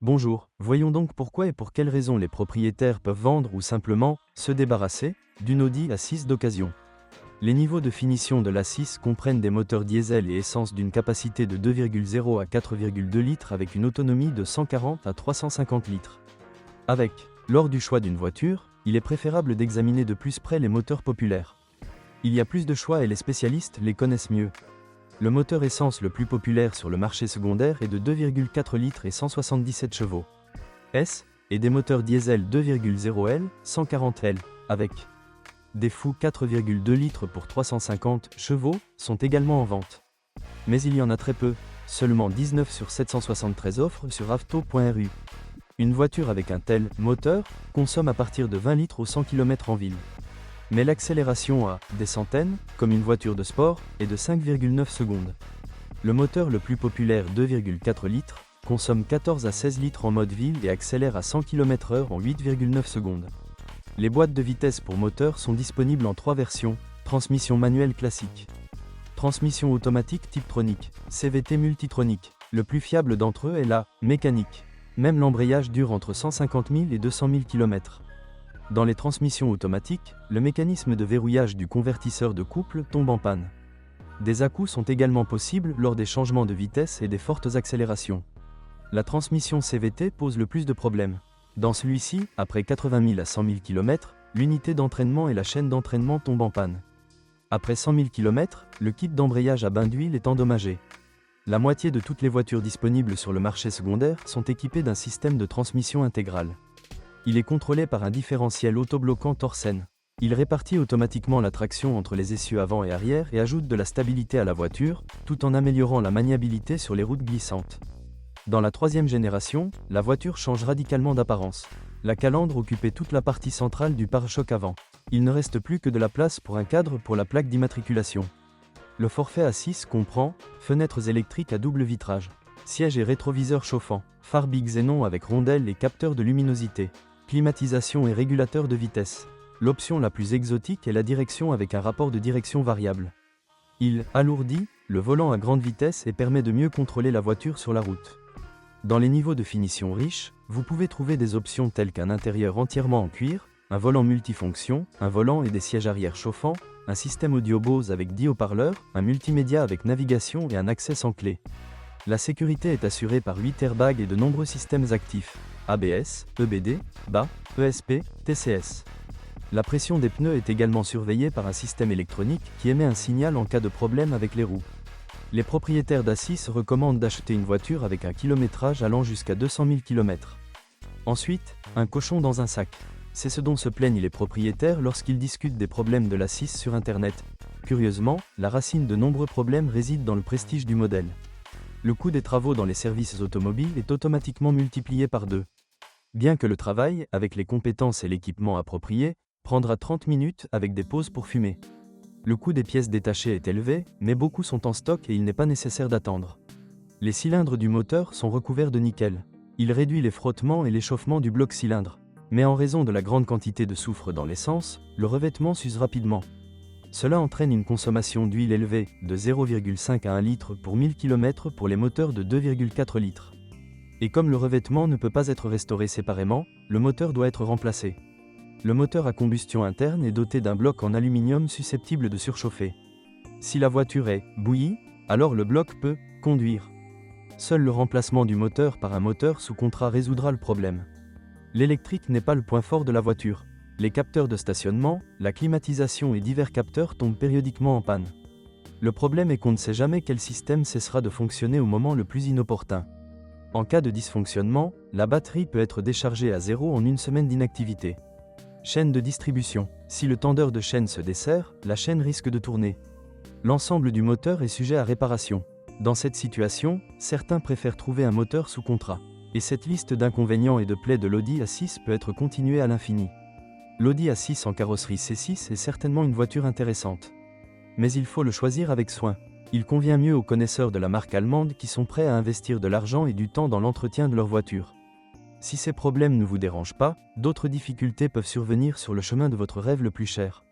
Bonjour, voyons donc pourquoi et pour quelles raisons les propriétaires peuvent vendre ou simplement se débarrasser d'une Audi A6 d'occasion. Les niveaux de finition de l'A6 comprennent des moteurs diesel et essence d'une capacité de 2,0 à 4,2 litres avec une autonomie de 140 à 350 litres. Lors du choix d'une voiture, il est préférable d'examiner de plus près les moteurs populaires. Il y a plus de choix et les spécialistes les connaissent mieux. Le moteur essence le plus populaire sur le marché secondaire est de 2,4 litres et 177 chevaux. Et des moteurs diesel 2,0L, 140L, avec des fous 4,2 litres pour 350 chevaux, sont également en vente. Mais il y en a très peu, seulement 19 sur 773 offres sur avto.ru. Une voiture avec un tel moteur consomme à partir de 20 litres au 100 km en ville. Mais l'accélération à des centaines, comme une voiture de sport, est de 5,9 secondes. Le moteur le plus populaire 2,4 litres consomme 14 à 16 litres en mode ville et accélère à 100 km/h en 8,9 secondes. Les boîtes de vitesse pour moteur sont disponibles en 3 versions, transmission manuelle classique, transmission automatique Tiptronic, CVT multitronique. Le plus fiable d'entre eux est la mécanique. Même l'embrayage dure entre 150 000 et 200 000 km. Dans les transmissions automatiques, le mécanisme de verrouillage du convertisseur de couple tombe en panne. Des à-coups sont également possibles lors des changements de vitesse et des fortes accélérations. La transmission CVT pose le plus de problèmes. Dans celui-ci, après 80 000 à 100 000 km, l'unité d'entraînement et la chaîne d'entraînement tombent en panne. Après 100 000 km, le kit d'embrayage à bain d'huile est endommagé. La moitié de toutes les voitures disponibles sur le marché secondaire sont équipées d'un système de transmission intégrale. Il est contrôlé par un différentiel autobloquant Torsen. Il répartit automatiquement la traction entre les essieux avant et arrière et ajoute de la stabilité à la voiture, tout en améliorant la maniabilité sur les routes glissantes. Dans la troisième génération, la voiture change radicalement d'apparence. La calandre occupait toute la partie centrale du pare-choc avant. Il ne reste plus que de la place pour un cadre pour la plaque d'immatriculation. Le forfait A6 comprend fenêtres électriques à double vitrage, sièges et rétroviseurs chauffants, phares Big Xenon avec rondelles et capteurs de luminosité, climatisation et régulateur de vitesse. L'option la plus exotique est la direction avec un rapport de direction variable. Il alourdit le volant à grande vitesse et permet de mieux contrôler la voiture sur la route. Dans les niveaux de finition riches, vous pouvez trouver des options telles qu'un intérieur entièrement en cuir, un volant multifonction, un volant et des sièges arrière chauffants, un système audio Bose avec 10 haut-parleurs, un multimédia avec navigation et un accès sans clé. La sécurité est assurée par 8 airbags et de nombreux systèmes actifs, ABS, EBD, BA, ESP, TCS. La pression des pneus est également surveillée par un système électronique qui émet un signal en cas de problème avec les roues. Les propriétaires d'A6 recommandent d'acheter une voiture avec un kilométrage allant jusqu'à 200 000 km. Ensuite, un cochon dans un sac. C'est ce dont se plaignent les propriétaires lorsqu'ils discutent des problèmes de l'A6 sur Internet. Curieusement, la racine de nombreux problèmes réside dans le prestige du modèle. Le coût des travaux dans les services automobiles est automatiquement multiplié par 2. Bien que le travail, avec les compétences et l'équipement appropriés, prendra 30 minutes avec des pauses pour fumer. Le coût des pièces détachées est élevé, mais beaucoup sont en stock et il n'est pas nécessaire d'attendre. Les cylindres du moteur sont recouverts de nickel. Il réduit les frottements et l'échauffement du bloc cylindre. Mais en raison de la grande quantité de soufre dans l'essence, le revêtement s'use rapidement. Cela entraîne une consommation d'huile élevée, de 0,5 à 1 litre pour 1000 km pour les moteurs de 2,4 litres. Et comme le revêtement ne peut pas être restauré séparément, le moteur doit être remplacé. Le moteur à combustion interne est doté d'un bloc en aluminium susceptible de surchauffer. Si la voiture est bouillie, alors le bloc peut conduire. Seul le remplacement du moteur par un moteur sous contrat résoudra le problème. L'électrique n'est pas le point fort de la voiture. Les capteurs de stationnement, la climatisation et divers capteurs tombent périodiquement en panne. Le problème est qu'on ne sait jamais quel système cessera de fonctionner au moment le plus inopportun. En cas de dysfonctionnement, la batterie peut être déchargée à zéro en une semaine d'inactivité. Chaîne de distribution. Si le tendeur de chaîne se dessert, la chaîne risque de tourner. L'ensemble du moteur est sujet à réparation. Dans cette situation, certains préfèrent trouver un moteur sous contrat. Et cette liste d'inconvénients et de plaies de l'Audi A6 peut être continuée à l'infini. L'Audi A6 en carrosserie C6 est certainement une voiture intéressante. Mais il faut le choisir avec soin. Il convient mieux aux connaisseurs de la marque allemande qui sont prêts à investir de l'argent et du temps dans l'entretien de leur voiture. Si ces problèmes ne vous dérangent pas, d'autres difficultés peuvent survenir sur le chemin de votre rêve le plus cher.